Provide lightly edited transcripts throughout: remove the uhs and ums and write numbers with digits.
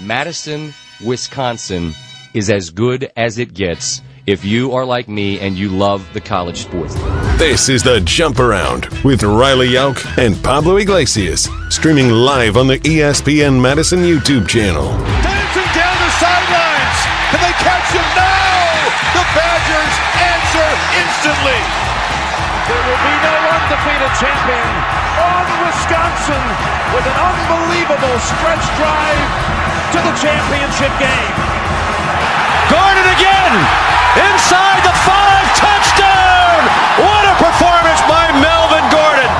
Madison, Wisconsin is as good as it gets if you are like me and you love the college sports. This is the Jump Around with Riley Yauk and Pablo Iglesias, streaming live on the ESPN Madison YouTube channel. Dancing down the sidelines. Can they catch him? No! The Badgers answer instantly. There will be no undefeated champion on Wisconsin with an unbelievable stretch drive to the championship game. Gordon again! Inside the 5, touchdown! What a performance by Melvin Gordon!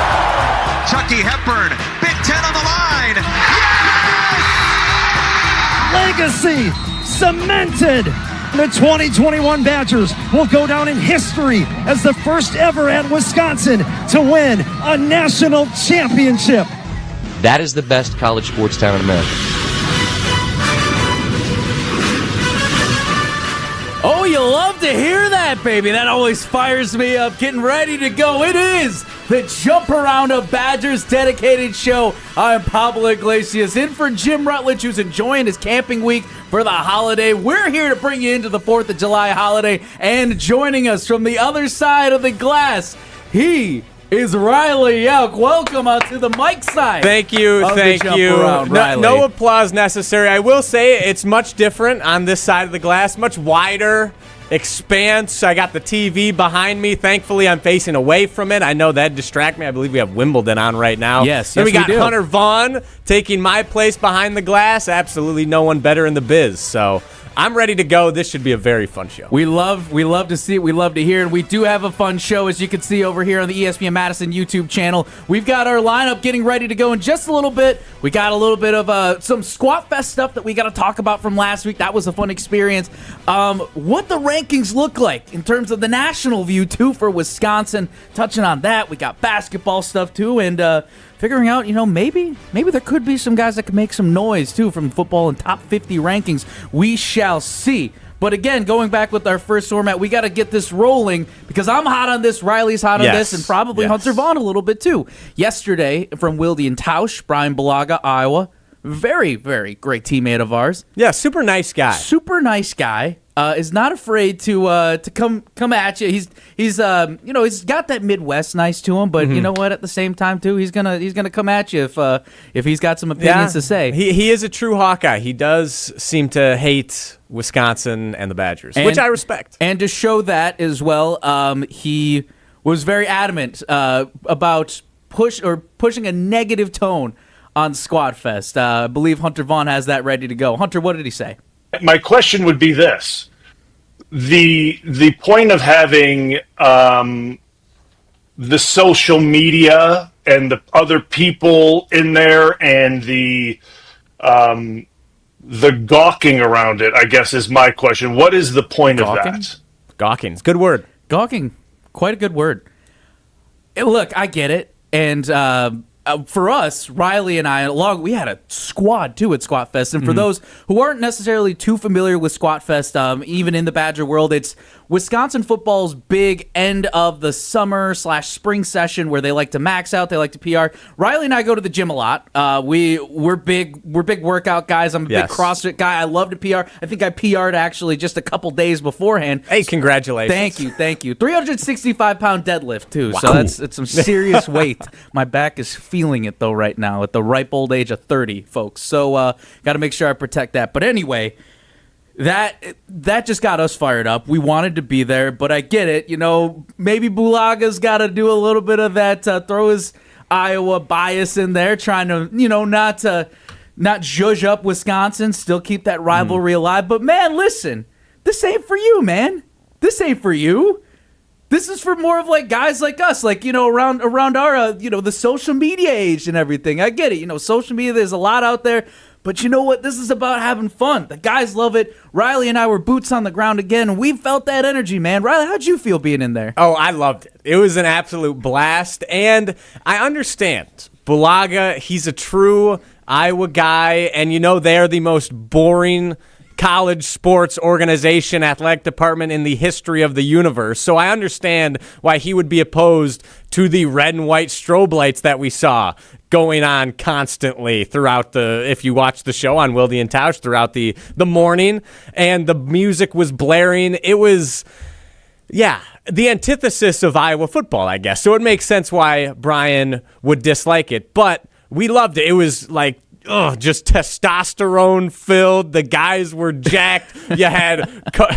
Chucky Hepburn, Big Ten on the line. Yes! Legacy cemented. The 2021 Badgers will go down in history as the first ever at Wisconsin to win a national championship. That is the best college sports town in America. Oh, you love to hear that, baby. That always fires me up. Getting ready to go. It is the Jump Around of Badgers dedicated show. I'm Pablo Iglesias, in for Jim Rutledge, who's enjoying his camping week for the holiday. We're here to bring you into the 4th of July holiday, and joining us from the other side of the glass, he is Riley Yauk. Welcome out to the mic side. Thank you. No applause necessary. I will say it's much different on this side of the glass, much wider expanse. I got the TV behind me. Thankfully, I'm facing away from it. I know that'd distract me. I believe we have Wimbledon on right now. Yes, then we got do. Hunter Vaughn taking my place behind the glass. Absolutely no one better in the biz. So I'm ready to go. This should be a very fun show. We love to see it. We love to hear it. We do have a fun show, as you can see over here on the ESPN Madison YouTube channel. We've got our lineup getting ready to go in just a little bit. We got a little bit of some Squatfest stuff that we got to talk about from last week. That was a fun experience. What the rankings look like in terms of the national view, too, for Wisconsin. Touching on that. We got basketball stuff, too, and figuring out, maybe there could be some guys that can make some noise, too, from football and top 50 rankings. We shall see. But again, going back with our first format, we got to get this rolling because I'm hot on this, Riley's hot on this, and probably Hunter Vaughn a little bit, too. Yesterday, from Wilde and Tausch, Brian Balaga, Iowa. Very, very great teammate of ours. Yeah, super nice guy. Super nice guy. Is not afraid to come at you. He's got that Midwest nice to him, but you know what? At the same time too, he's gonna come at you if he's got some opinions to say. He is a true Hawkeye. He does seem to hate Wisconsin and the Badgers, which I respect. And to show that as well, he was very adamant about pushing a negative tone on Squatfest. I believe Hunter Vaughn has that ready to go. Hunter, what did he say? My question would be this. The point of having the social media and the other people in there and the gawking around it, I guess, is my question. What is the point of that? Gawking. It's a good word. Gawking. Quite a good word. Look, I get it. And for us, Riley and I, we had a squad, too, at Squatfest. And for those who aren't necessarily too familiar with Squatfest, even in the Badger world, it's Wisconsin football's big end of the summer/spring session where they like to max out, they like to PR. Riley and I go to the gym a lot. We're big workout guys. I'm a big CrossFit guy. I love to PR. I think I PR'd actually just a couple days beforehand. Hey, congratulations. Thank you. 365-pound deadlift, too. Wow. So it's some serious weight. My back is feeling it, though, right now at the ripe old age of 30, folks. So got to make sure I protect that. But anyway, that just got us fired up. We wanted to be there, but I get it. Maybe Bulaga's got to do a little bit of that, throw his Iowa bias in there, trying to, not zhuzh up Wisconsin, still keep that rivalry alive. But, man, listen, this ain't for you, man. This ain't for you. This is for more of like guys like us, like, around our, the social media age and everything. I get it. Social media, there's a lot out there. But you know what? This is about having fun. The guys love it. Riley and I were boots on the ground again, and we felt that energy, man. Riley, how'd you feel being in there? Oh, I loved it. It was an absolute blast. And I understand. Bulaga, he's a true Iowa guy, and they're the most boring college sports organization, athletic department in the history of the universe. So I understand why he would be opposed to the red and white strobe lights that we saw going on constantly throughout if you watch the show on Wilde and Tausch, throughout the morning, and the music was blaring. It was, the antithesis of Iowa football, I guess. So it makes sense why Brian would dislike it. But we loved it. It was like, just testosterone filled. The guys were jacked. You had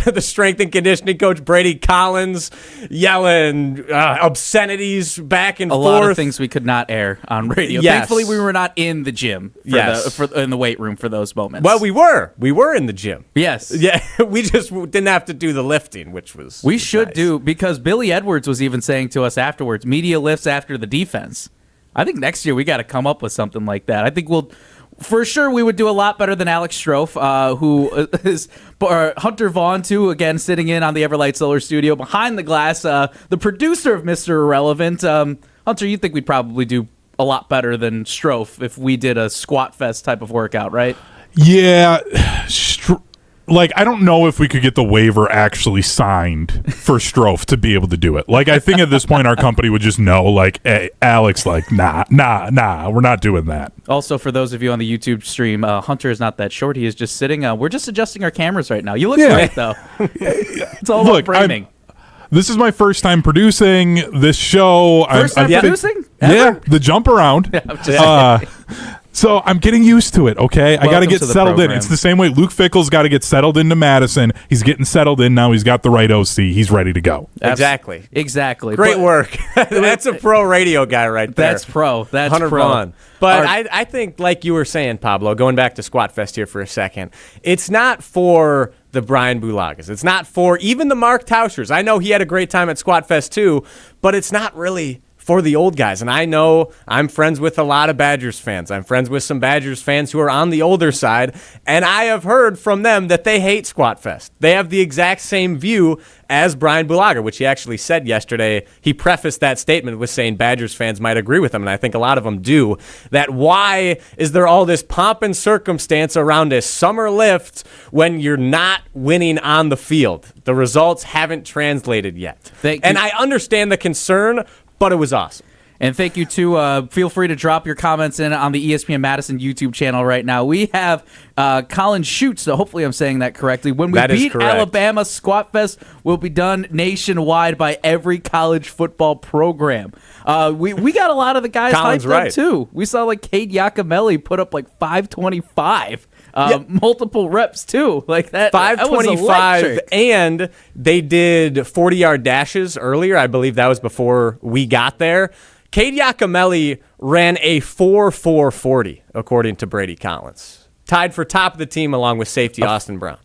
the strength and conditioning coach Brady Collins yelling obscenities back and forth. A lot of things we could not air on radio. Yes. Thankfully, we were not in the gym in the weight room for those moments. Well, we were. We were in the gym. Yes. Yeah, we just didn't have to do the lifting, which was We should nice. do, because Billy Edwards was even saying to us afterwards, media lifts after the defense. I think next year we got to come up with something like that. I think for sure, we would do a lot better than Alex Strofe, who is Hunter Vaughn, too, again, sitting in on the Everlight Solar Studio behind the glass, the producer of Mr. Irrelevant. Hunter, you think we'd probably do a lot better than Strofe if we did a Squatfest type of workout, right? Yeah. I don't know if we could get the waiver actually signed for Strofe to be able to do it. I think at this point our company would just know, hey, Alex, nah, we're not doing that. Also, for those of you on the YouTube stream, Hunter is not that short. He is just sitting. We're just adjusting our cameras right now. You look great, though. It's all about framing. This is my first time producing this show. First time producing? Yeah, the jump around. So I'm getting used to it, okay? I got to get settled in. It's the same way Luke Fickle's got to get settled into Madison. He's getting settled in now. He's got the right OC. He's ready to go. Exactly. Great work. That's a pro radio guy right there. That's pro. That's Hunter pro. Vaughn. But I think, like you were saying, Pablo, going back to Squatfest here for a second, it's not for the Brian Bulagas. It's not for even the Mark Tauschers. I know he had a great time at Squatfest too, but it's not really for the old guys. And I know I'm friends with a lot of Badgers fans. I'm friends with some Badgers fans who are on the older side, and I have heard from them that they hate Squatfest. They have the exact same view as Brian Bulaga, which he actually said yesterday. He prefaced that statement with saying Badgers fans might agree with him, and I think a lot of them do, that why is there all this pomp and circumstance around a summer lift when you're not winning on the field? The results haven't translated yet. And I understand the concern, but it was awesome. And thank you, too. Feel free to drop your comments in on the ESPN Madison YouTube channel right now. We have Colin Schutz, so hopefully I'm saying that correctly. When we beat Alabama, Squatfest will be done nationwide by every college football program. We got a lot of the guys hyped up, too. We saw Cade Yacomelli put up 525. Multiple reps too, that. 525, and they did 40-yard dashes earlier. I believe that was before we got there. Cade Yacomelli ran a 4.440 according to Brady Collins. Tied for top of the team along with safety Austin Brown.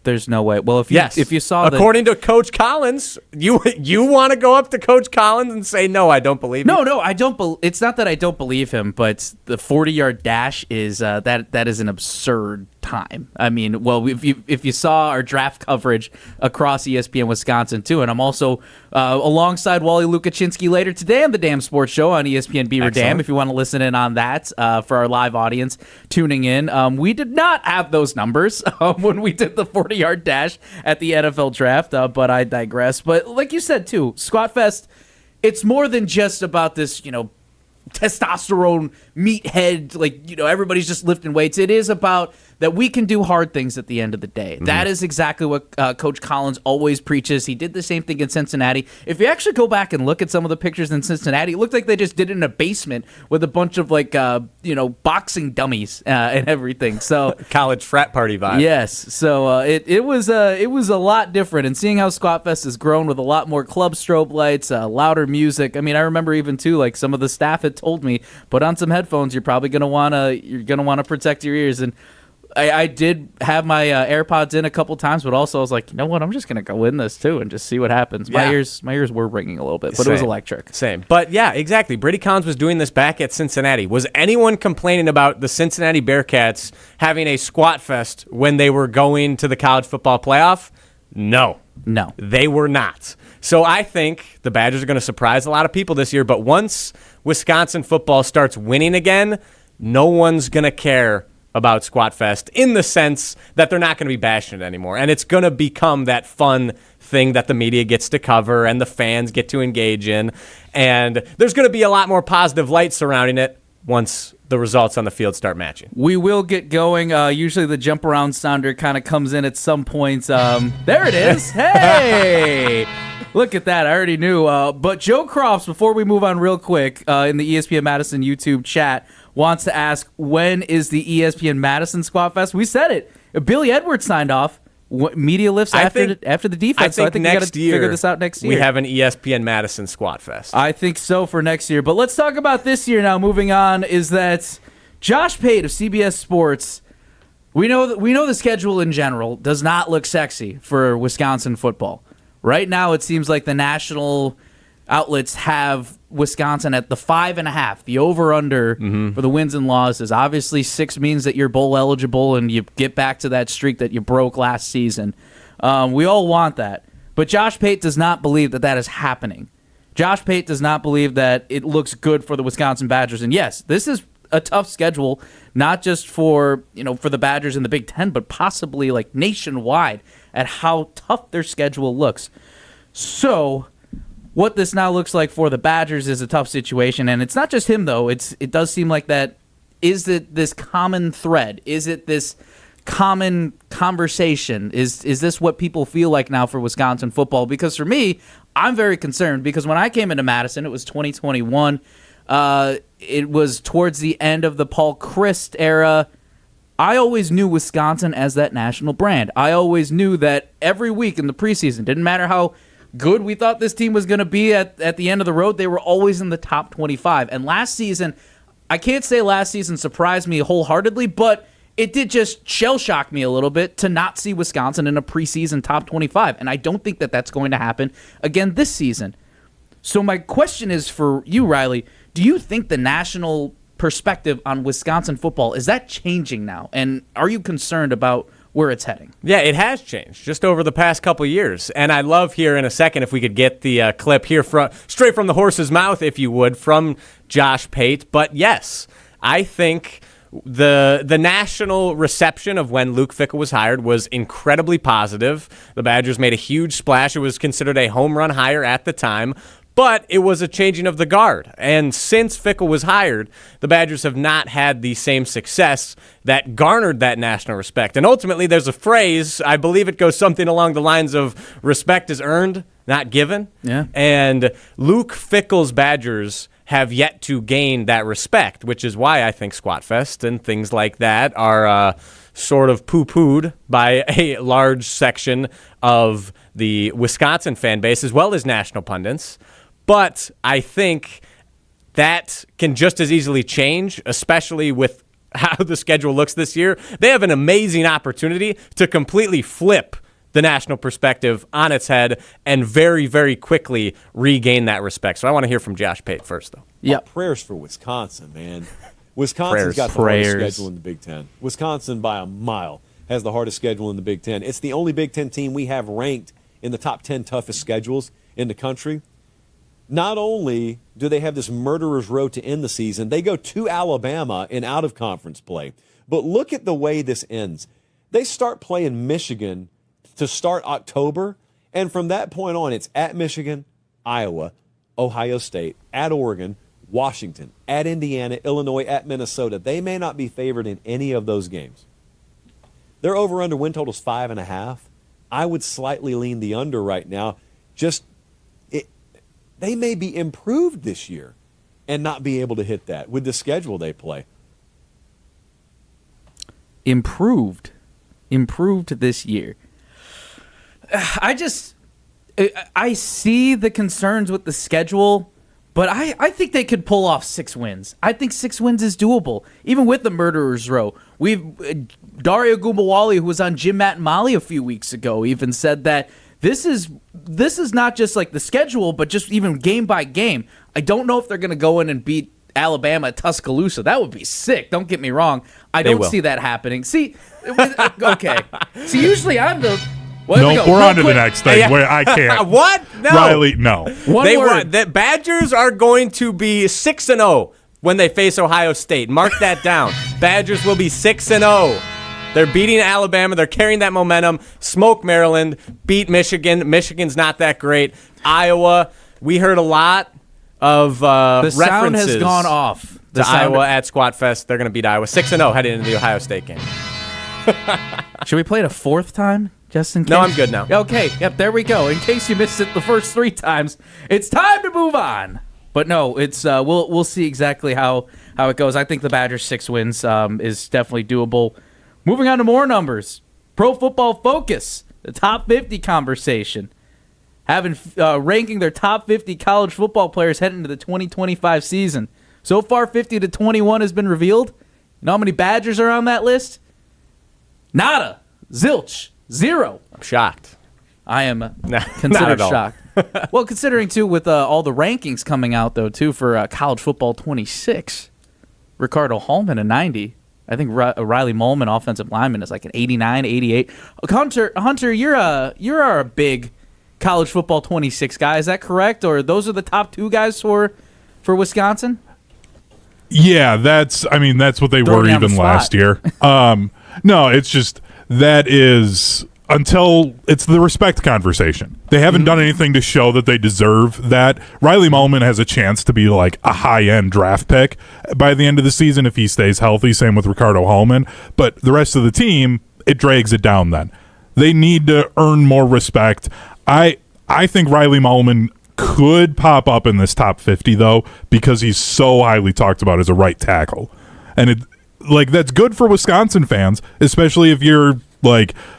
There's no way. Well, if you saw, according to Coach Collins, you want to go up to Coach Collins and say, no, I don't believe you. No, I don't. It's not that I don't believe him, but the 40-yard dash is that is an absurd time. I mean, well, if you saw our draft coverage across ESPN Wisconsin too, and I'm also alongside Wally Lukaczynski later today on the Damn Sports Show on ESPN Beaver Dam. If you want to listen in on that for our live audience tuning in, we did not have those numbers when we did the 40-yard dash at the NFL draft, but I digress. But like you said too, Squatfest, it's more than just about this, testosterone meathead, everybody's just lifting weights. It is about that we can do hard things at the end of the day. Mm-hmm. That is exactly what Coach Collins always preaches. He did the same thing in Cincinnati. If you actually go back and look at some of the pictures in Cincinnati, it looked like they just did it in a basement with a bunch of boxing dummies and everything. So college frat party vibe. Yes. So it was a lot different. And seeing how Squatfest has grown with a lot more club strobe lights, louder music. I mean, I remember even too, some of the staff had told me, put on some headphones. You're probably gonna wanna protect your ears. And I did have my AirPods in a couple times, but also I was like, you know what? I'm just going to go in this too and just see what happens. My ears were ringing a little bit, but it was electric. Same. But yeah, exactly. Brady Collins was doing this back at Cincinnati. Was anyone complaining about the Cincinnati Bearcats having a Squatfest when they were going to the college football playoff? No. They were not. So I think the Badgers are going to surprise a lot of people this year, but once Wisconsin football starts winning again, no one's going to care about Squatfest in the sense that they're not going to be bashing it anymore. And it's going to become that fun thing that the media gets to cover and the fans get to engage in. And there's going to be a lot more positive light surrounding it once the results on the field start matching. We will get going. Usually the jump around sounder kind of comes in at some points. There it is. Hey! Look at that. I already knew. But Joe Crofts, before we move on real quick, in the ESPN Madison YouTube chat, wants to ask, when is the ESPN Madison Squatfest? We said it. Billy Edwards signed off. Media lifts after the defense. I think we got to figure this out next year. We have an ESPN Madison Squatfest. I think so for next year. But let's talk about this year now. Moving on, is that Josh Pate of CBS Sports. We know the schedule in general does not look sexy for Wisconsin football. Right now, it seems like the national outlets have Wisconsin at the 5.5, the over-under for the wins and losses. Obviously, 6 means that you're bowl eligible and you get back to that streak that you broke last season. We all want that. But Josh Pate does not believe that is happening. Josh Pate does not believe that it looks good for the Wisconsin Badgers. And yes, this is a tough schedule, not just for the Badgers in the Big Ten, but possibly like nationwide at how tough their schedule looks. So what this now looks like for the Badgers is a tough situation, and it's not just him, though. It does seem like that. Is it this common thread? Is it this common conversation? Is this what people feel like now for Wisconsin football? Because for me, I'm very concerned, because when I came into Madison, it was 2021. It was towards the end of the Paul Chryst era. I always knew Wisconsin as that national brand. I always knew that every week in the preseason, didn't matter how good we thought this team was going to be at the end of the road, they were always in the top 25. And last season, I can't say last season surprised me wholeheartedly, but it did just shell-shock me a little bit to not see Wisconsin in a preseason top 25. And I don't think that that's going to happen again this season. So my question is for you, Riley, do you think the national perspective on Wisconsin football, is that changing now? And are you concerned about where it's heading? Yeah, it has changed just over the past couple years. And I'd love here in a second if we could get the clip here straight from the horse's mouth, if you would, from Josh Pate. But yes, I think the national reception of when Luke Fickell was hired was incredibly positive. The Badgers made a huge splash. It was considered a home run hire at the time. But it was a changing of the guard. And since Fickell was hired, the Badgers have not had the same success that garnered that national respect. And ultimately, there's a phrase, I believe it goes something along the lines of respect is earned, not given. Yeah. And Luke Fickell's Badgers have yet to gain that respect, which is why I think Squatfest and things like that are sort of poo-pooed by a large section of the Wisconsin fan base, as well as national pundits. But I think that can just as easily change, especially with how the schedule looks this year. They have an amazing opportunity to completely flip the national perspective on its head and very, very quickly regain that respect. So I want to hear from Josh Pate first, though. Yeah, prayers for Wisconsin, man. Wisconsin's got the hardest schedule in the Big Ten. Wisconsin, by a mile, has the hardest schedule in the Big Ten. It's the only Big Ten team we have ranked in the top 10 toughest schedules in the country. Not only do they have this murderer's row to end the season, they go to Alabama in out-of-conference play. But look at the way this ends. They start playing Michigan to start October, and from that point on, it's at Michigan, Iowa, Ohio State, at Oregon, Washington, at Indiana, Illinois, at Minnesota. They may not be favored in any of those games. Their over-under win total is 5.5. I would slightly lean the under right now. They may be improved this year and not be able to hit that with the schedule they play. Improved this year. I see the concerns with the schedule, but I think they could pull off 6 wins. I think 6 wins is doable, even with the murderer's row. Dario Gumawali, who was on Jim Matt and Molly a few weeks ago, even said that this is not just like the schedule, but just even game by game. I don't know if they're going to go in and beat Alabama at Tuscaloosa. That would be sick. Don't get me wrong. I don't see that happening. See, okay. See, usually I'm the... No, we're on to the next thing. Where I can't. What? No. Riley, no. The Badgers are going to be 6-0 when they face Ohio State. Mark that down. Badgers will be 6-0. They're beating Alabama. They're carrying that momentum. Smoke Maryland. Beat Michigan. Michigan's not that great. Iowa. We heard a lot of references. The sound has gone off. Iowa at Squatfest. They're going to beat Iowa 6-0 heading into the Ohio State game. Should we play it a fourth time, just in case? No, I'm good now. Okay, yep, there we go. In case you missed it the first 3 times, it's time to move on. But no, it's we'll see exactly how it goes. I think the Badgers 6 wins is definitely doable. Moving on to more numbers. Pro Football Focus, the top 50 conversation. Ranking their top 50 college football players heading into the 2025 season. So far, 50 to 21 has been revealed. You know how many Badgers are on that list? Nada. Zilch. 0. I'm shocked. I am considered shocked. Well, considering, too, with all the rankings coming out, though, too, for college football 26. Ricardo Hallman, a 90. I think Riley Molman, offensive lineman, is like an 89, 88. Hunter, you're a big college football 26 guy. Is that correct? Or those are the top 2 guys for Wisconsin? Yeah, that's what they were even last year. No, it's just that is until it's the respect conversation. They haven't done anything to show that they deserve that. Riley Molman has a chance to be like a high-end draft pick by the end of the season if he stays healthy. Same with Ricardo Hallman. But the rest of the team, it drags it down then. They need to earn more respect. I think Riley Molman could pop up in this top 50, though, because he's so highly talked about as a right tackle. And that's good for Wisconsin fans, especially if you're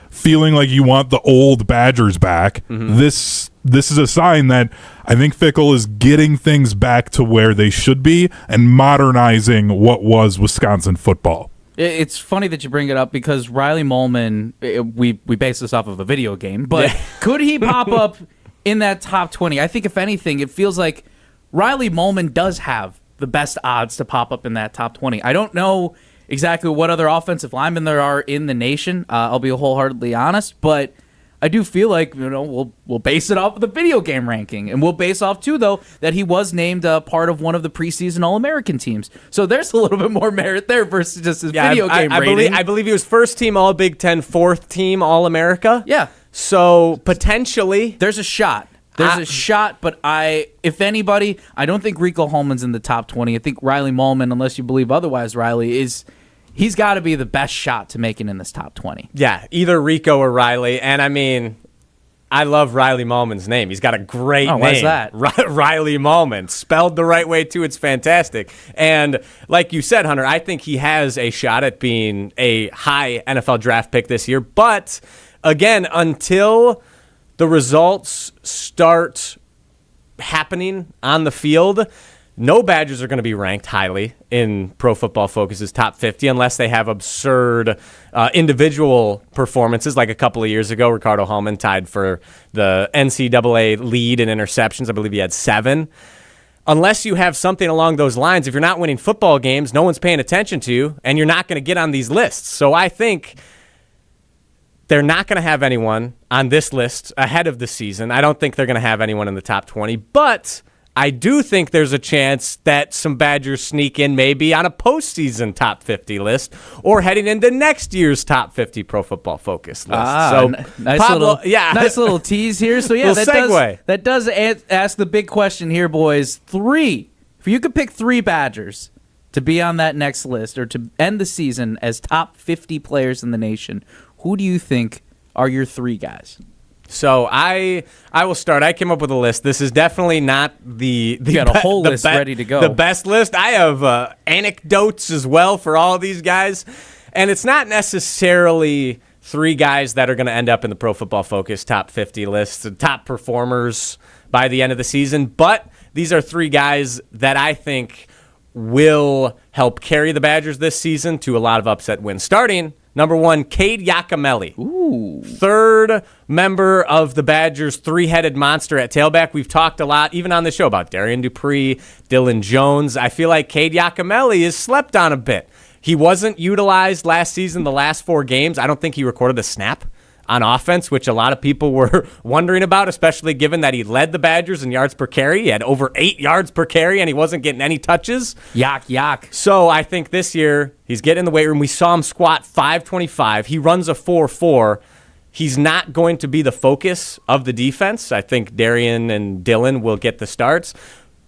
feeling like you want the old Badgers back. Mm-hmm. This is a sign that I think Fickell is getting things back to where they should be and modernizing what was Wisconsin football. It's funny that you bring it up because Riley Molman, we base this off of a video game, but could he pop up in that top 20? I think if anything, it feels like Riley Molman does have the best odds to pop up in that top 20. I don't know exactly what other offensive linemen there are in the nation. I'll be wholeheartedly honest, but I do feel like we'll base it off of the video game ranking, and we'll base off too though that he was named part of one of the preseason All-American teams. So there's a little bit more merit there versus just his video game rating. I believe he was first team All Big Ten, fourth team All America. Yeah. So potentially there's a shot. There's a shot, but if anybody, I don't think Rico Holman's in the top 20. I think Riley Molman, unless you believe otherwise, Riley, he's got to be the best shot to make it in this top 20. Yeah, either Rico or Riley. And I mean, I love Riley Molman's name. He's got a great name. Why's that? Riley Molman. Spelled the right way, too. It's fantastic. And like you said, Hunter, I think he has a shot at being a high NFL draft pick this year. But again, until the results start happening on the field, no Badgers are going to be ranked highly in Pro Football Focus's top 50 unless they have absurd individual performances like a couple of years ago. Ricardo Hallman tied for the NCAA lead in interceptions. I believe he had 7. Unless you have something along those lines, if you're not winning football games, no one's paying attention to you, and you're not going to get on these lists. So I think they're not going to have anyone on this list ahead of the season. I don't think they're going to have anyone in the top 20, but I do think there's a chance that some Badgers sneak in maybe on a postseason top 50 list or heading into next year's top 50 Pro Football Focus list. Nice little tease here. So yeah, that does ask the big question here, boys. 3. If you could pick 3 Badgers to be on that next list or to end the season as top 50 players in the nation, who do you think are your 3 guys? So I will start. I came up with a list. This is definitely not the you got a whole list ready to go. The best list. I have anecdotes as well for all of these guys, and it's not necessarily 3 guys that are going to end up in the Pro Football Focus top 50 list, the top performers by the end of the season. But these are 3 guys that I think will help carry the Badgers this season to a lot of upset wins. Starting number 1, Cade Yakimelli. Ooh. 3rd member of the Badgers' 3-headed monster at tailback. We've talked a lot, even on the show, about Darian Dupree, Dylan Jones. I feel like Cade Yakimelli is slept on a bit. He wasn't utilized last season, the last 4 games. I don't think he recorded a snap on offense, which a lot of people were wondering about, especially given that he led the Badgers in yards per carry. He had over 8 yards per carry, and he wasn't getting any touches. Yak. So I think this year he's getting in the weight room. We saw him squat 525. He runs a 4.4. He's not going to be the focus of the defense. I think Darian and Dylan will get the starts.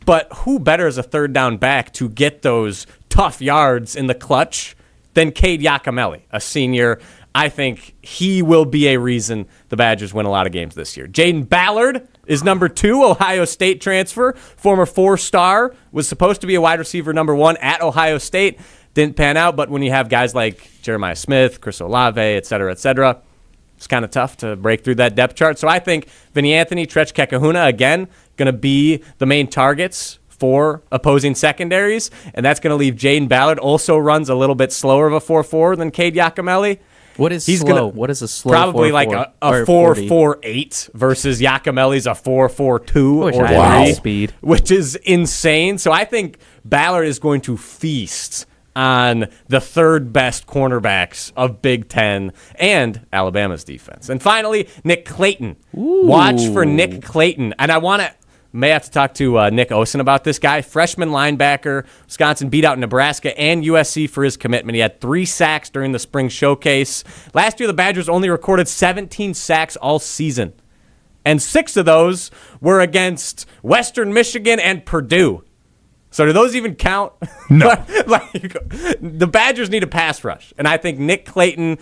But who better as a third down back to get those tough yards in the clutch than Cade Yakimelli, a senior? I think he will be a reason the Badgers win a lot of games this year. Jaden Ballard is number 2, Ohio State transfer, former 4-star, was supposed to be a wide receiver number 1 at Ohio State. Didn't pan out, but when you have guys like Jeremiah Smith, Chris Olave, et cetera, it's kind of tough to break through that depth chart. So I think Vinny Anthony, Trech Kekahuna, again, going to be the main targets for opposing secondaries, and that's going to leave Jaden Ballard. Also runs a little bit slower of a 4.4 than Cade Yakimelli. What is slow? What is a slow? Probably 4.4? like a 4.48 versus Yakimelli's a 4.42 or 3, speed, which is insane. So I think Ballard is going to feast on the third best cornerbacks of Big Ten and Alabama's defense. And finally, Nick Clayton. Watch for Nick Clayton. And may have to talk to Nick Osen about this guy. Freshman linebacker. Wisconsin beat out Nebraska and USC for his commitment. He had 3 sacks during the spring showcase. Last year, the Badgers only recorded 17 sacks all season. And 6 of those were against Western Michigan and Purdue. So do those even count? No. The Badgers need a pass rush. And I think Nick Clayton,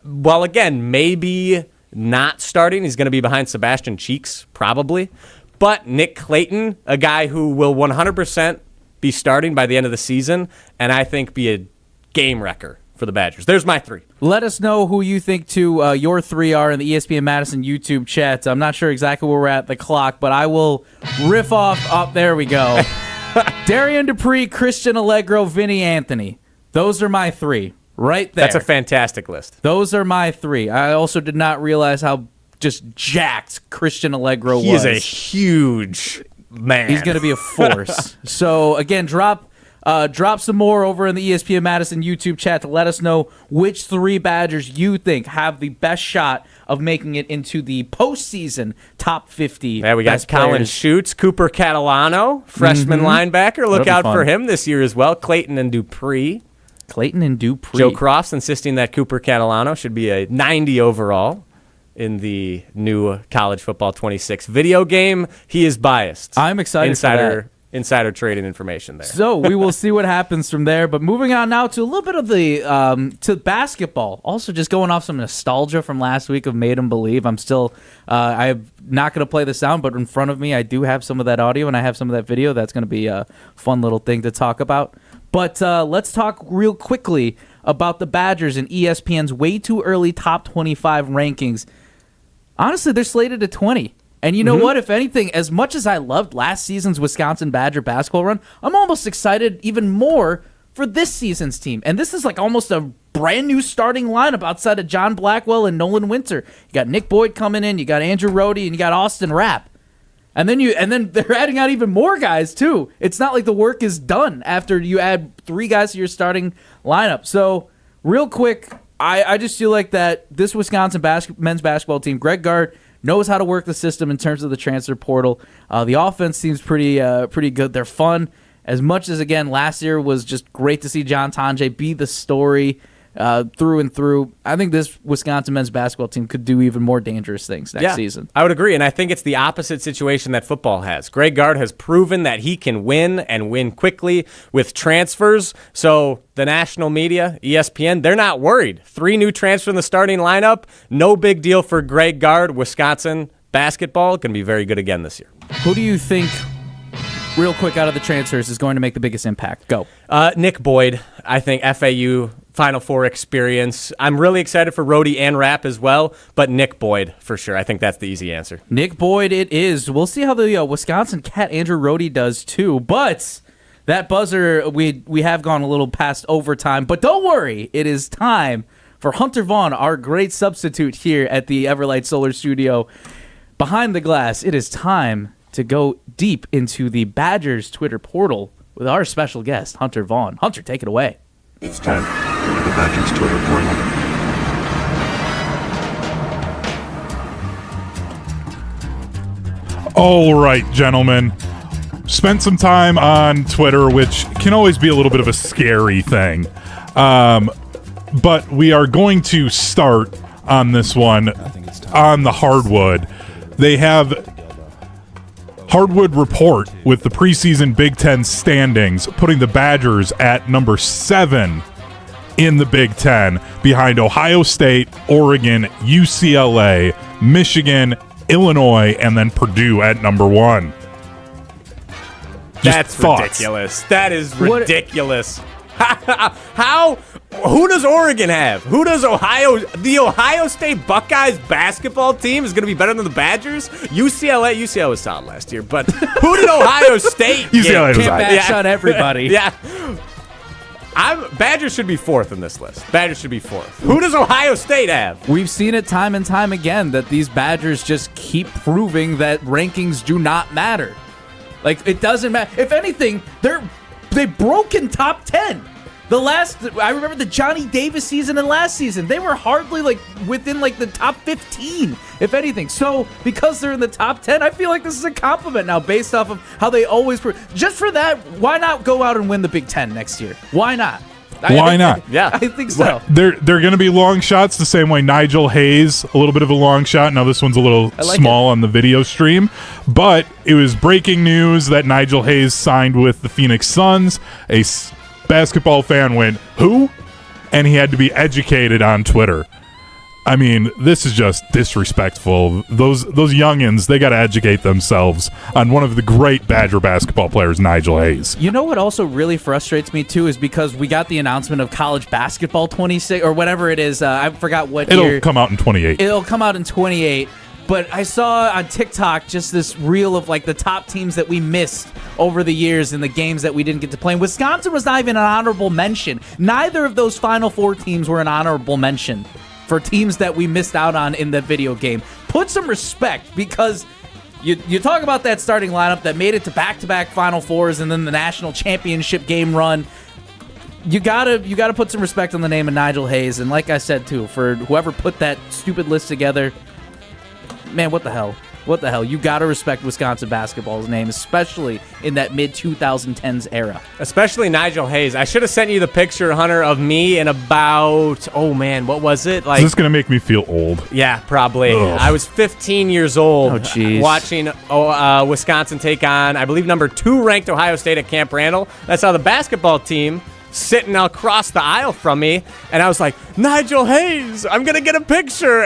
well, again, maybe not starting. He's going to be behind Sebastian Cheeks, probably. But Nick Clayton, a guy who will 100% be starting by the end of the season, and I think be a game wrecker for the Badgers. There's my 3. Let us know who you think your 3 are in the ESPN Madison YouTube chat. I'm not sure exactly where we're at the clock, but I will riff off. Oh, there we go. Darian Dupree, Christian Allegro, Vinny Anthony. Those are my 3 right there. That's a fantastic list. Those are my 3. I also did not realize how just jacked Christian Allegro was. He is a huge man. He's going to be a force. So, again, drop some more over in the ESPN Madison YouTube chat to let us know which 3 Badgers you think have the best shot of making it into the postseason top 50. Yeah, we got Colin Schutz, Cooper Catalano, freshman linebacker. Look out for him this year as well. Clayton and Dupree. Joe Cross insisting that Cooper Catalano should be a 90 overall in the new College Football 26 video game. He is biased. I'm excited for that. Insider trading information there. So we will see what happens from there. But moving on now to a little bit of the to basketball. Also, just going off some nostalgia from last week of Made 'Em Believe. I'm still I'm not going to play the sound, but in front of me I do have some of that audio and I have some of that video. That's going to be a fun little thing to talk about. But let's talk real quickly about the Badgers and ESPN's way too early top 25 rankings. Honestly, they're slated to 20. And you know what? If anything, as much as I loved last season's Wisconsin Badger basketball run, I'm almost excited even more for this season's team. And this is like almost a brand new starting lineup outside of John Blackwell and Nolan Winter. You got Nick Boyd coming in, you got Andrew Rohde, and you got Austin Rapp. And then they're adding out even more guys too. It's not like the work is done after you add 3 guys to your starting lineup. So real quick, I just feel like that this Wisconsin men's basketball team, Greg Gard, knows how to work the system in terms of the transfer portal. The offense seems pretty good. They're fun. As much as, again, last year was just great to see John Tonje be the story through and through. I think this Wisconsin men's basketball team could do even more dangerous things next season. I would agree, and I think it's the opposite situation that football has. Greg Gard has proven that he can win and win quickly with transfers. So the national media, ESPN, they're not worried. 3 new transfers in the starting lineup. No big deal for Greg Gard. Wisconsin basketball can be very good again this year. Who do you think, real quick out of the transfers, is going to make the biggest impact? Go. Nick Boyd, I think FAU Final Four experience. I'm really excited for Rohde and Rapp as well, but Nick Boyd for sure. I think that's the easy answer. Nick Boyd it is. We'll see how the Wisconsin cat Andrew Rohde does too, but that buzzer, we have gone a little past overtime, but don't worry, it is time for Hunter Vaughn, our great substitute here at the Everlight Solar Studio behind the glass. It is time to go deep into the Badgers Twitter portal with our special guest, Hunter Vaughn. Hunter, take it away. It's time for the Badgers Twitter portal. All right, gentlemen. Spent some time on Twitter, which can always be a little bit of a scary thing. But we are going to start on this one on the hardwood. They have Hardwood Report with the preseason Big Ten standings, putting the Badgers at number 7 in the Big Ten, behind Ohio State, Oregon, UCLA, Michigan, Illinois, and then Purdue at number 1. That's ridiculous. That is ridiculous. How? Who does Oregon have? Who does Ohio? The Ohio State Buckeyes basketball team is going to be better than the Badgers? UCLA was solid last year, but who did Ohio State get? UCLA was bash on everybody. Yeah. Badgers should be 4th in this list. Badgers should be 4th. Who does Ohio State have? We've seen it time and time again that these Badgers just keep proving that rankings do not matter. Like, it doesn't matter. If anything, they've broken top 10. I remember the Johnny Davis season and last season. They were hardly within the top 15, if anything. So because they're in the top 10, I feel like this is a compliment now based off of how they always were. Just for that, why not go out and win the Big Ten next year? Why not? Why not? Yeah, I think so. They're going to be long shots the same way Nigel Hayes, a little bit of a long shot. Now this one's a little small on the video stream, but it was breaking news that Nigel Hayes signed with the Phoenix Suns. A basketball fan went, who? And he had to be educated on Twitter. I mean, this is just disrespectful. Those youngins, they got to educate themselves on one of the great Badger basketball players, Nigel Hayes. You know what also really frustrates me, too, is because we got the announcement of college basketball 26, or whatever it is. I forgot what year. It'll come out in 28. It'll come out in 28. But I saw on TikTok just this reel of the top teams that we missed over the years in the games that we didn't get to play. And Wisconsin was not even an honorable mention. Neither of those Final Four teams were an honorable mention for teams that we missed out on in the video game. Put some respect, because you talk about that starting lineup that made it to back-to-back Final Fours and then the national championship game run. You gotta put some respect on the name of Nigel Hayes. And like I said, too, for whoever put that stupid list together, man, what the hell? What the hell? You got to respect Wisconsin basketball's name, especially in that mid-2010s era. Especially Nigel Hayes. I should have sent you the picture, Hunter, of me in about, what was it? Is this going to make me feel old? Yeah, probably. Ugh. I was 15 years old watching Wisconsin take on, I believe, number 2 ranked Ohio State at Camp Randall. That's how the basketball team sitting across the aisle from me, and I was like, Nigel Hayes, I'm going to get a picture.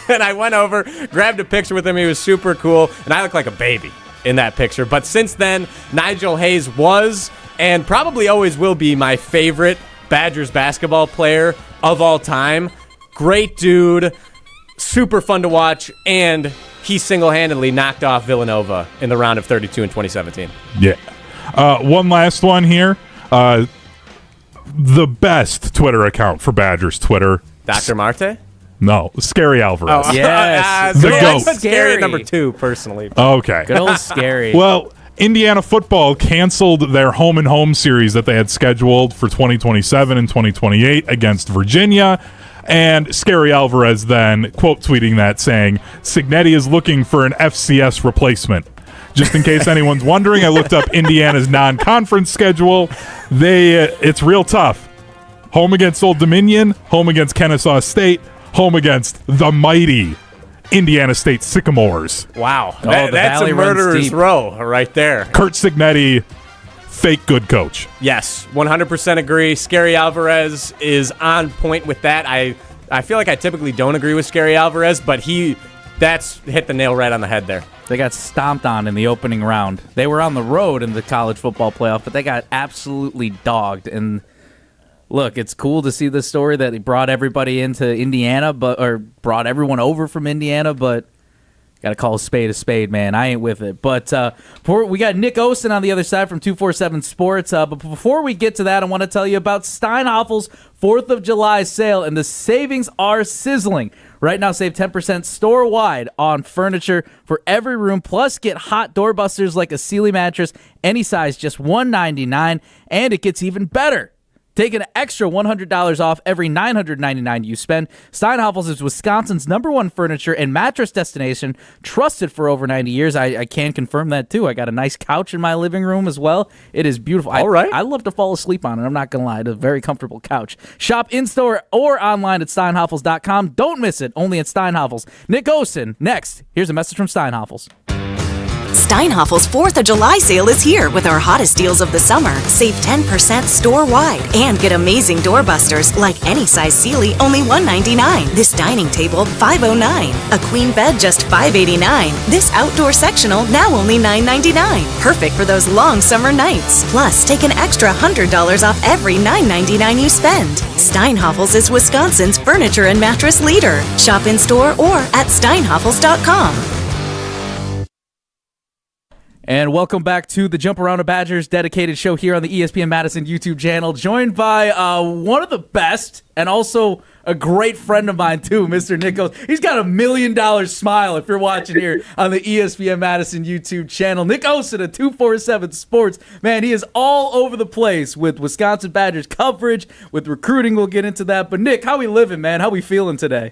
And I went over, grabbed a picture with him. He was super cool, and I looked like a baby in that picture. But since then, Nigel Hayes was and probably always will be my favorite Badgers basketball player of all time. Great dude, super fun to watch, and he single-handedly knocked off Villanova in the round of 32 in 2017. Yeah. One last one here. The best Twitter account for Badgers Twitter. Dr. Marte? No, Scary Alvarez. Oh, yes. The GOAT. Scary at number 2, personally. Okay. Good old Scary. Well, Indiana football canceled their home-and-home series that they had scheduled for 2027 and 2028 against Virginia. And Scary Alvarez then quote-tweeting that, saying, Cignetti is looking for an FCS replacement. Just in case anyone's wondering, I looked up Indiana's non-conference schedule. It's real tough. Home against Old Dominion, home against Kennesaw State, home against the mighty Indiana State Sycamores. Wow. The That's valley a runs murderer's deep. row right there. Curt Cignetti, fake good coach. Yes, 100% agree. Scary Alvarez is on point with that. I feel like I typically don't agree with Scary Alvarez, but that's hit the nail right on the head there. They got stomped on in the opening round. They were on the road in the college football playoff, but they got absolutely dogged. And look, it's cool to see this story that he brought everybody into Indiana, or brought everyone over from Indiana, but got to call a spade, man. I ain't with it. But we got Nick Osen on the other side from 247 Sports. But before we get to that, I want to tell you about Steinhoffel's 4th of July sale, and the savings are sizzling. Right now, save 10% store-wide on furniture for every room, plus get hot doorbusters like a Sealy mattress, any size, just $199, and it gets even better. Take an extra $100 off every $999 you spend. Steinhafels is Wisconsin's #1 furniture and mattress destination, trusted for over 90 years. I can confirm that, too. I got a nice couch in my living room as well. It is beautiful. All right. I love to fall asleep on it. I'm not going to lie. It's a very comfortable couch. Shop in-store or online at steinhafels.com. Don't miss it. Only at Steinhafels. Nick Osen, next. Here's a message from Steinhafels. Steinhafels 4th of July sale is here with our hottest deals of the summer. Save 10% store-wide and get amazing doorbusters like any size Sealy, only $199. This dining table, $509. A queen bed, just $589. This outdoor sectional, now only $999. Perfect for those long summer nights. Plus, take an extra $100 off every $999 you spend. Steinhafels is Wisconsin's furniture and mattress leader. Shop in-store or at steinhafels.com. And welcome back to the Jump Around the Badgers dedicated show here on the ESPN Madison YouTube channel, joined by one of the best and also a great friend of mine, too, Mr. Nick Osen. He's got $1 million smile if you're watching here on the ESPN Madison YouTube channel. Nick Osen of 247 Sports. Man, he is all over the place with Wisconsin Badgers coverage, with recruiting. We'll get into that. But, Nick, how we living, man? How we feeling today?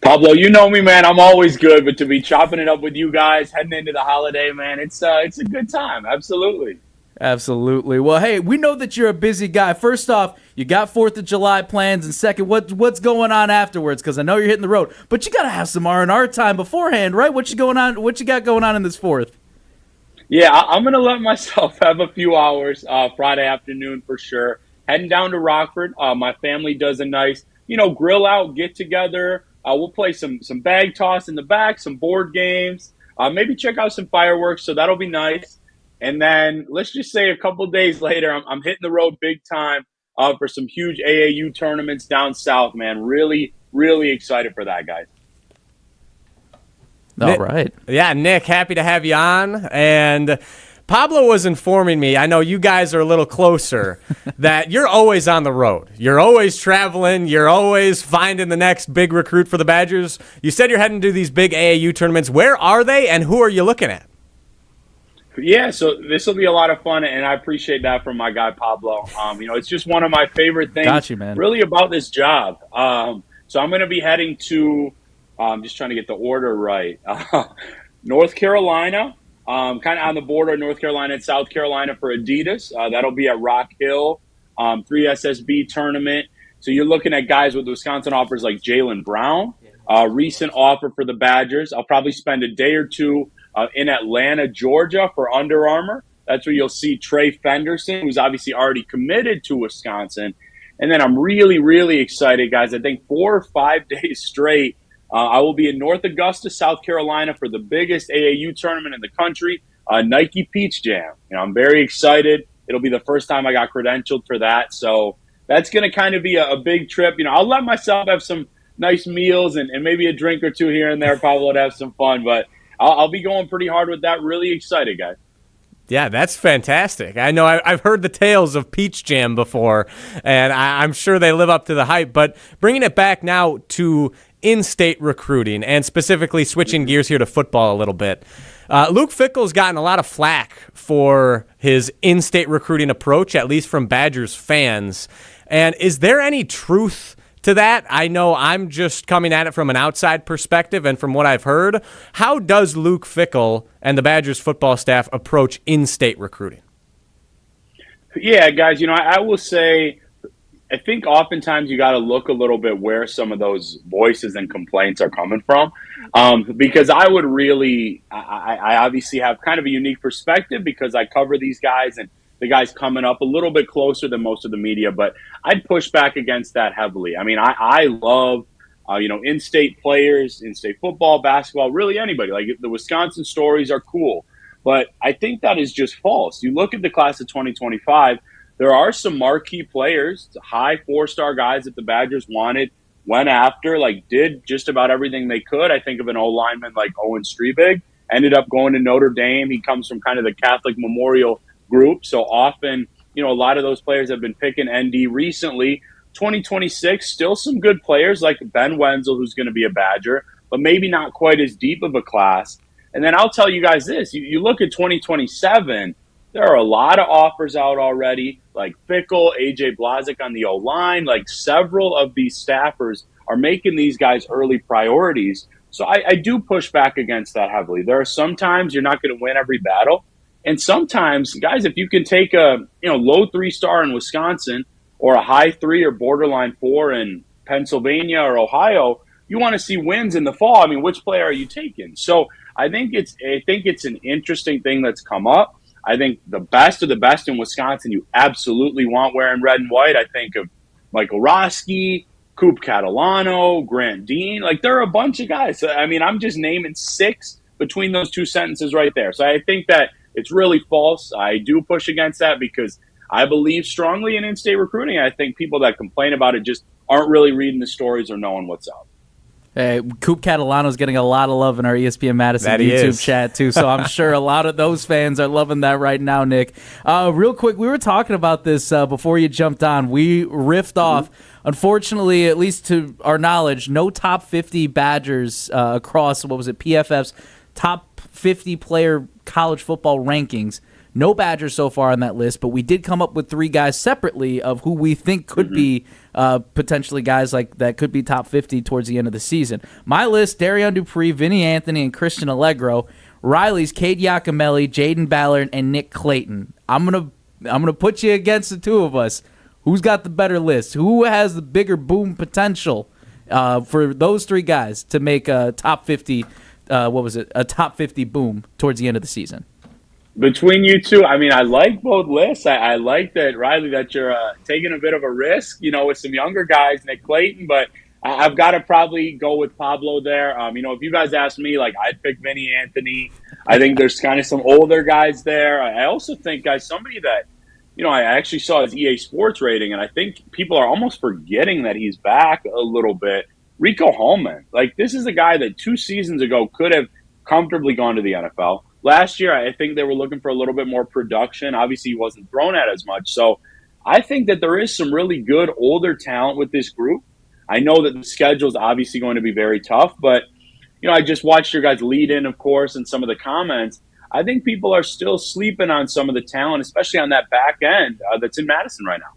Pablo, you know me, man. I'm always good, but to be chopping it up with you guys heading into the holiday, man, it's a good time. Absolutely. Absolutely. Well, hey, we know that you're a busy guy. First off, you got 4th of July plans, and second, what's going on afterwards? Because I know you're hitting the road, but you got to have some R&R time beforehand, right? What you got going on in this 4th? Yeah, I'm going to let myself have a few hours Friday afternoon for sure. Heading down to Rockford. My family does a nice, grill out, get together. We'll play some bag toss in the back, some board games, maybe check out some fireworks. So that'll be nice. And then let's just say a couple days later, I'm hitting the road big time for some huge AAU tournaments down south, man. Really, really excited for that, guys. All right. Yeah, Nick, happy to have you on. And Pablo was informing me, I know you guys are a little closer, that you're always on the road. You're always traveling. You're always finding the next big recruit for the Badgers. You said you're heading to these big AAU tournaments. Where are they, and who are you looking at? Yeah, so this will be a lot of fun, and I appreciate that from my guy Pablo. It's just one of my favorite things Got you, man. Really about this job. So I'm going to be heading to, just trying to get the order right, North Carolina, kind of on the border of North Carolina and South Carolina for Adidas. That'll be at Rock Hill, 3SSB tournament. So you're looking at guys with Wisconsin offers like Jaylen Brown, recent offer for the Badgers. I'll probably spend a day or two in Atlanta, Georgia for Under Armour. That's where you'll see Trey Fenderson, who's obviously already committed to Wisconsin. And then I'm really, really excited, guys. I think 4 or 5 days straight, I will be in North Augusta, South Carolina for the biggest AAU tournament in the country, Nike Peach Jam. I'm very excited. It'll be the first time I got credentialed for that. So that's going to kind of be a big trip. I'll let myself have some nice meals and maybe a drink or two here and there. Probably would have some fun, but I'll be going pretty hard with that. Really excited, guys. Yeah, that's fantastic. I know I've heard the tales of Peach Jam before, and I'm sure they live up to the hype. But bringing it back now to in-state recruiting, and specifically switching gears here to football a little bit, Luke Fickell's gotten a lot of flack for his in-state recruiting approach, at least from Badgers fans. And is there any truth to that? I know I'm just coming at it from an outside perspective, and from what I've heard, how does Luke Fickell and the Badgers football staff approach in-state recruiting? Yeah, guys, I will say, I think oftentimes you got to look a little bit where some of those voices and complaints are coming from, because I would really, I obviously have kind of a unique perspective because I cover these guys and the guys coming up a little bit closer than most of the media, but I'd push back against that heavily. I mean, I love, in-state players, in-state football, basketball, really anybody. Like, the Wisconsin stories are cool, but I think that is just false. You look at the class of 2025, there are some marquee players, high 4-star guys that the Badgers wanted, went after, did just about everything they could. I think of an O-lineman like Owen Strebig, ended up going to Notre Dame. He comes from kind of the Catholic Memorial group. So often, a lot of those players have been picking ND recently. 2026, still some good players like Ben Wenzel, who's going to be a Badger, but maybe not quite as deep of a class. And then I'll tell you guys this. You look at 2027, There are a lot of offers out already, like Fickle, AJ Blazik on the O-line. Like several of these staffers are making these guys early priorities. So I do push back against that heavily. There are some times you're not going to win every battle. And sometimes, guys, if you can take a low 3-star in Wisconsin or a high 3 or borderline 4 in Pennsylvania or Ohio, you want to see wins in the fall. I mean, which player are you taking? So I think it's an interesting thing that's come up. I think the best of the best in Wisconsin, you absolutely want wearing red and white. I think of Michael Roski, Coop Catalano, Grant Dean. Like, there are a bunch of guys. I mean, I'm just naming 6 between those 2 sentences right there. So I think that it's really false. I do push against that because I believe strongly in in-state recruiting. I think people that complain about it just aren't really reading the stories or knowing what's up. Hey, Coop Catalano's getting a lot of love in our ESPN Madison YouTube chat, too, so I'm sure a lot of those fans are loving that right now, Nick. Real quick, we were talking about this before you jumped on. We riffed off. Unfortunately, at least to our knowledge, no top 50 Badgers across, PFF's top 50 player college football rankings. No Badgers so far on that list, but we did come up with 3 guys separately of who we think could be potentially guys like that could be top 50 towards the end of the season. My list: Darian Dupree, Vinny Anthony, and Christian Allegro. Riley's Cade Yakimelli, Jaden Ballard, and Nick Clayton. I'm gonna put you against the 2 of us. Who's got the better list? Who has the bigger boom potential for those 3 guys to make a top 50? A top 50 boom towards the end of the season? Between you two, I mean, I like both lists. I like that, Riley, that you're taking a bit of a risk, with some younger guys, Nick Clayton, but I've got to probably go with Pablo there. If you guys ask me, I'd pick Vinny Anthony. I think there's kind of some older guys there. I also think, guys, somebody that, I actually saw his EA Sports rating, and I think people are almost forgetting that he's back a little bit. Rico Holman. This is a guy that 2 seasons ago could have comfortably gone to the NFL. Last year, I think they were looking for a little bit more production. Obviously, he wasn't thrown at as much. So I think that there is some really good older talent with this group. I know that the schedule is obviously going to be very tough, but, I just watched your guys lead in, of course, and some of the comments. I think people are still sleeping on some of the talent, especially on that back end that's in Madison right now.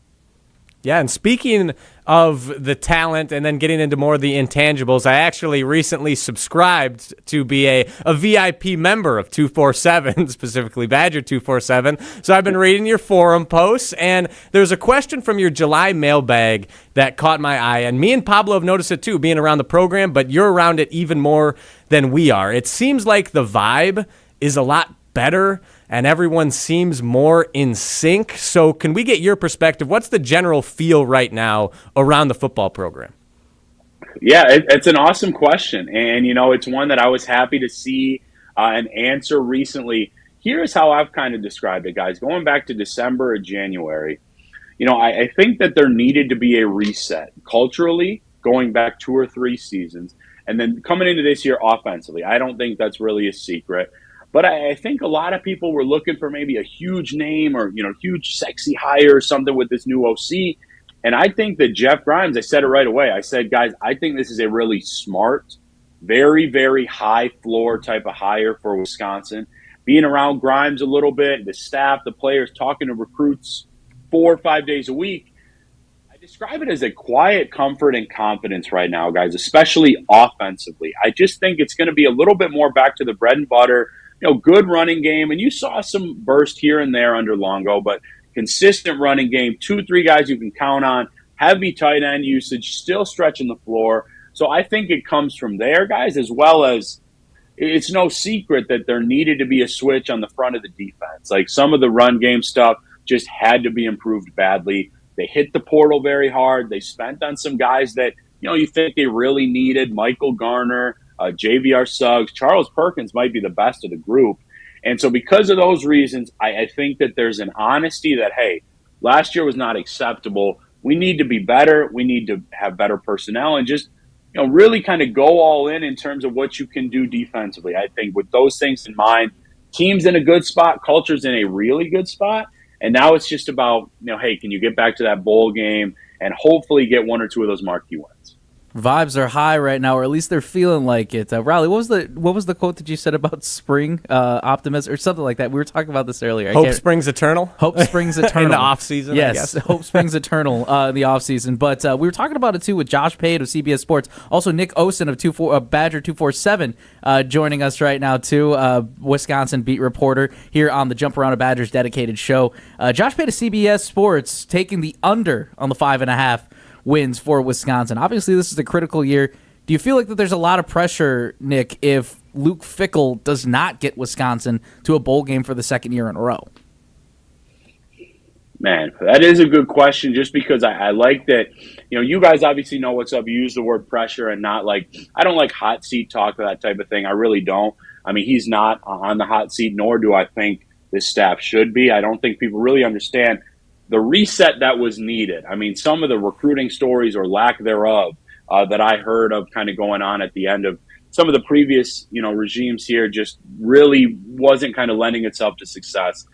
Yeah, and speaking of the talent and then getting into more of the intangibles, I actually recently subscribed to be a VIP member of 247, specifically Badger 247. So I've been reading your forum posts, and there's a question from your July mailbag that caught my eye. And me and Pablo have noticed it too, being around the program, but you're around it even more than we are. It seems like the vibe is a lot better and everyone seems more in sync. So can we get your perspective? What's the general feel right now around the football program? Yeah, it's an awesome question. And, it's one that I was happy to see an answer recently. Here's how I've kind of described it, guys. Going back to December or January, I think that there needed to be a reset culturally, going back 2 or 3 seasons. And then coming into this year offensively, I don't think that's really a secret. But I think a lot of people were looking for maybe a huge name or, huge sexy hire or something with this new OC. And I think that Jeff Grimes, I said it right away. I said, guys, I think this is a really smart, very, very high floor type of hire for Wisconsin. Being around Grimes a little bit, the staff, the players, talking to recruits 4 or 5 days a week. I describe it as a quiet comfort and confidence right now, guys, especially offensively. I just think it's going to be a little bit more back to the bread and butter. Good running game, and you saw some burst here and there under Longo, but consistent running game, 2-3 guys you can count on, heavy tight end usage, still stretching the floor. So I think it comes from there, guys, as well as it's no secret that there needed to be a switch on the front of the defense. Some of the run game stuff just had to be improved badly. They hit the portal very hard. They spent on some guys that, you think they really needed, Michael Garner, JVR Suggs, Charles Perkins might be the best of the group. And so because of those reasons, I think that there's an honesty that, hey, last year was not acceptable. We need to be better. We need to have better personnel and just, really kind of go all in terms of what you can do defensively. I think with those things in mind, team's in a good spot, culture's in a really good spot. And now it's just about, hey, can you get back to that bowl game and hopefully get 1 or 2 of those marquee wins? Vibes are high right now, or at least they're feeling like it. Riley, what was the quote that you said about spring optimism or something like that? We were talking about this earlier. Hope springs eternal. Hope springs eternal in the off season. Yes, I guess. hope springs eternal in the off season. But we were talking about it too with Josh Pate of CBS Sports, also Nick Osen of Badger 247 joining us right now too. Wisconsin beat reporter here on the Jump Around a Badgers dedicated show. Josh Pate of CBS Sports taking the under on the 5.5 wins for Wisconsin. Obviously, this is a critical year. Do you feel like that there's a lot of pressure, Nick, if Luke Fickell does not get Wisconsin to a bowl game for the second year in a row? Man, that is a good question, just because I like that, you guys obviously know what's up. You use the word pressure and not I don't like hot seat talk or that type of thing. I really don't. I mean, he's not on the hot seat, nor do I think this staff should be. I don't think people really understand the reset that was needed. I mean, some of the recruiting stories or lack thereof that I heard of kind of going on at the end of some of the previous, regimes here just really wasn't kind of lending itself to success.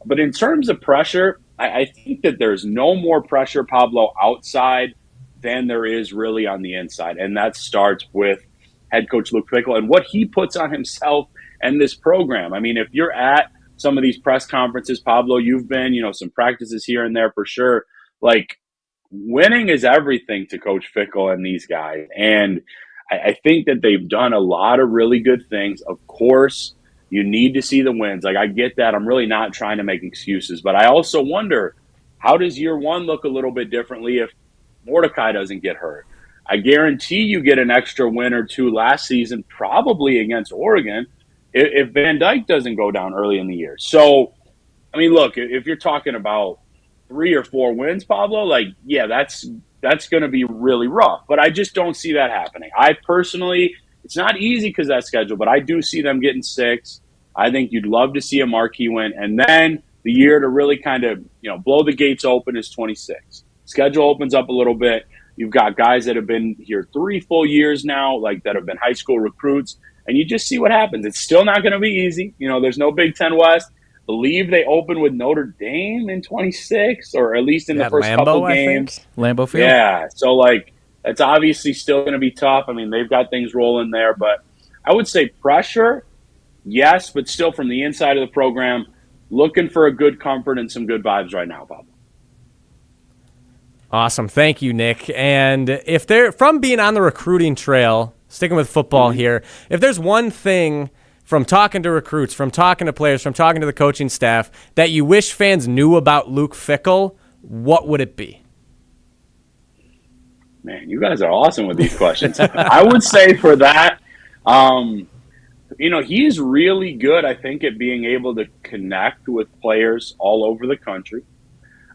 But in terms of pressure, I think that there's no more pressure, Pablo, outside than there is really on the inside. And that starts with head coach Luke Fickell and what he puts on himself and this program. I mean, if you're at some of these press conferences, Pablo, you've been, some practices here and there for sure. Winning is everything to Coach Fickell and these guys. And I think that they've done a lot of really good things. Of course, you need to see the wins. I get that. I'm really not trying to make excuses. But I also wonder, how does year one look a little bit differently if Mordecai doesn't get hurt? I guarantee you get an extra win or two last season, probably against Oregon, if Van Dyke doesn't go down early in the year. So, I mean, look, if you're talking about 3 or 4 wins, Pablo, that's going to be really rough. But I just don't see that happening. I personally, it's not easy because of that schedule, but I do see them getting 6. I think you'd love to see a marquee win. And then the year to really kind of, blow the gates open is 26. Schedule opens up a little bit. You've got guys that have been here 3 full years now, that have been high school recruits. And you just see what happens. It's still not going to be easy. There's no Big Ten West. I believe they open with Notre Dame in 26, or at least in the first couple games. Lambeau Field. Yeah. So, it's obviously still going to be tough. I mean, they've got things rolling there. But I would say pressure, yes, but still from the inside of the program, looking for a good comfort and some good vibes right now, Bob. Awesome. Thank you, Nick. And if they're from being on the recruiting trail, sticking with football here, if there's one thing from talking to recruits, from talking to players, from talking to the coaching staff that you wish fans knew about Luke Fickell, what would it be? Man, you guys are awesome with these questions. I would say for that, he's really good, I think, at being able to connect with players all over the country.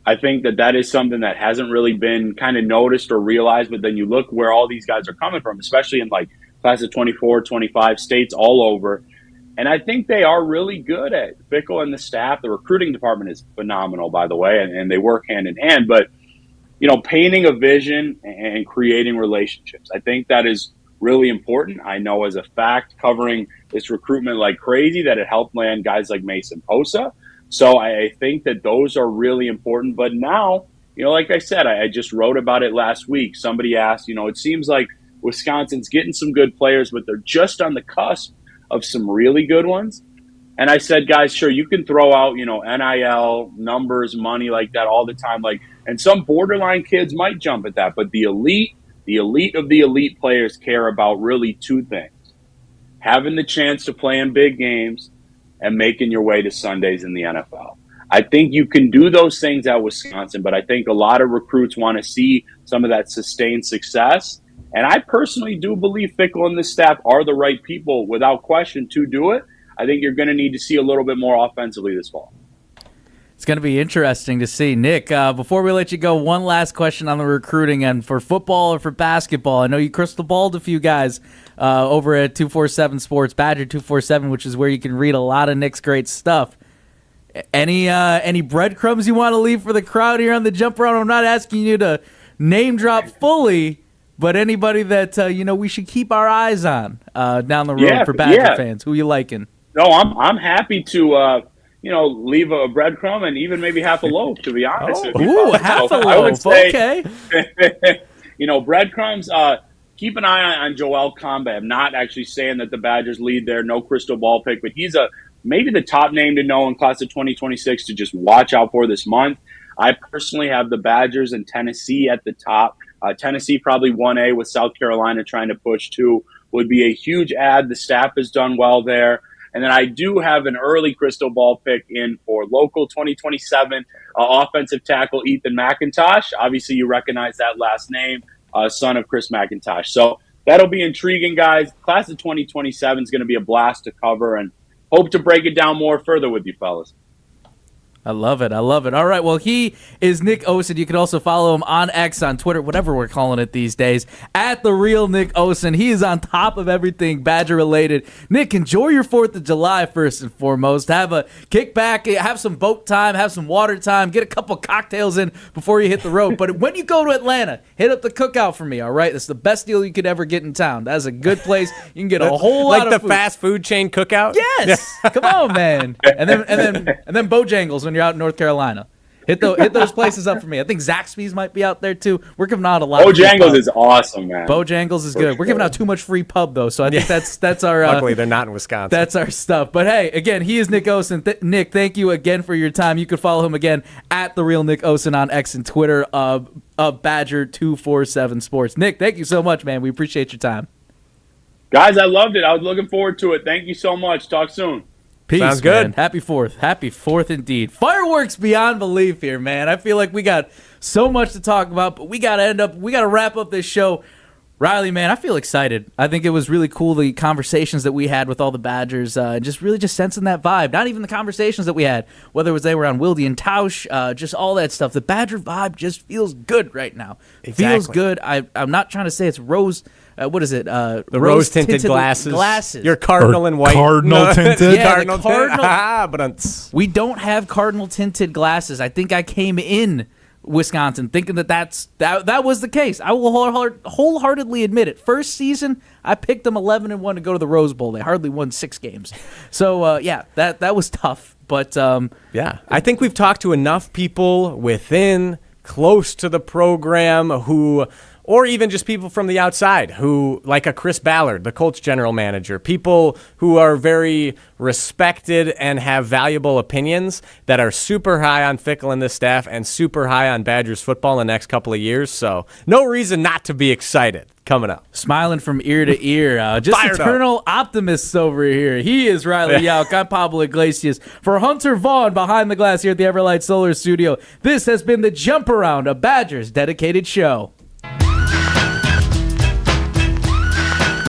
I think that is something that hasn't really been kind of noticed or realized, but then you look where all these guys are coming from, especially in class of 24, 25 states all over. And I think they are really good at Fickell and the staff. The recruiting department is phenomenal, by the way, and they work hand in hand. But, painting a vision and creating relationships, I think that is really important. I know as a fact, covering this recruitment like crazy, that it helped land guys like Mason Posa. So I think that those are really important. But now, like I said, I just wrote about it last week. Somebody asked, it seems like Wisconsin's getting some good players, but they're just on the cusp of some really good ones. And I said, guys, sure, you can throw out, NIL, numbers, money like that all the time. And some borderline kids might jump at that. But the elite of the elite players care about really 2 things: having the chance to play in big games and making your way to Sundays in the NFL. I think you can do those things at Wisconsin, but I think a lot of recruits want to see some of that sustained success. And I personally do believe Fickell and the staff are the right people, without question, to do it. I think you're going to need to see a little bit more offensively this fall. It's going to be interesting to see. Nick, before we let you go, one last question on the recruiting end for football or for basketball. I know you crystal balled a few guys over at 247 Sports, Badger 247, which is where you can read a lot of Nick's great stuff. Any breadcrumbs you want to leave for the crowd here on the Jump Around? I'm not asking you to name drop fully, but anybody that we should keep our eyes on down the road for Badger fans. Who you liking? No, I'm happy to leave a breadcrumb and even maybe half a loaf, to be honest with you. Ooh, half a loaf. Okay. Breadcrumbs. keep an eye on Joel Combat. I'm not actually saying that the Badgers lead there, no crystal ball pick, but he's maybe the top name to know in class of 2026 to just watch out for this month. I personally have the Badgers and Tennessee at the top. Tennessee probably 1A with South Carolina trying to push 2 would be a huge add. The staff has done well there. And then I do have an early crystal ball pick in for local 2027 offensive tackle Ethan McIntosh. Obviously, you recognize that last name, son of Chris McIntosh. So that'll be intriguing, guys. Class of 2027 is going to be a blast to cover, and hope to break it down more further with you fellas. I love it. All right, well, he is Nick Osen. You can also follow him on X, on Twitter, whatever we're calling it these days, at the real Nick Osen. He is on top of everything Badger-related. Nick, enjoy your 4th of July, first and foremost. Have a kickback, have some boat time, have some water time, get a couple cocktails in before you hit the road. But when you go to Atlanta, hit up the Cookout for me, all right? That's the best deal you could ever get in town. That's a good place. You can get a whole lot of food. Like the fast food chain Cookout? Yes. Come on, man. And then Bojangles when you're out in North Carolina. Hit those places up for me. I think Zaxby's might be out there too. We're giving out a lot. Bojangles is awesome, man. Bojangles is good. We're giving out too much free pub though, so I think that's our. Luckily, they're not in Wisconsin. That's our stuff. But hey, again, he is Nick Osen. Nick, thank you again for your time. You can follow him again at the real Nick Osen on X and Twitter of Badger247 Sports. Nick, thank you so much, man. We appreciate your time. Guys, I loved it. I was looking forward to it. Thank you so much. Talk soon. Peace, sounds good. Man. Happy 4th. Happy 4th indeed. Fireworks beyond belief here, man. I feel like we got so much to talk about, but we got to wrap up this show. Riley, man, I feel excited. I think it was really cool, the conversations that we had with all the Badgers, just sensing that vibe. Not even the conversations that we had, whether it was they were on Wilde and Tausch, just all that stuff. The Badger vibe just feels good right now. Exactly. Feels good. I'm not trying to say it's rose. What is it? The rose-tinted glasses. Your cardinal and white. Cardinal-tinted? Yeah, cardinal. But we don't have cardinal-tinted glasses. I think I came in Wisconsin thinking that was the case. I will wholeheartedly admit it. First season, I picked them 11-1 to go to the Rose Bowl. They hardly won 6 games. So, that was tough. But, I think we've talked to enough people within, close to the program who... Or even just people from the outside who, like a Chris Ballard, the Colts general manager, people who are very respected and have valuable opinions that are super high on Fickell and this staff and super high on Badgers football in the next couple of years. So no reason not to be excited coming up. Smiling from ear to ear. Just Fired eternal optimists over here. He is Riley Yauk. I'm Pablo Iglesias. For Hunter Vaughn behind the glass here at the Everlight Solar Studio, this has been the Jump Around, a Badgers dedicated show.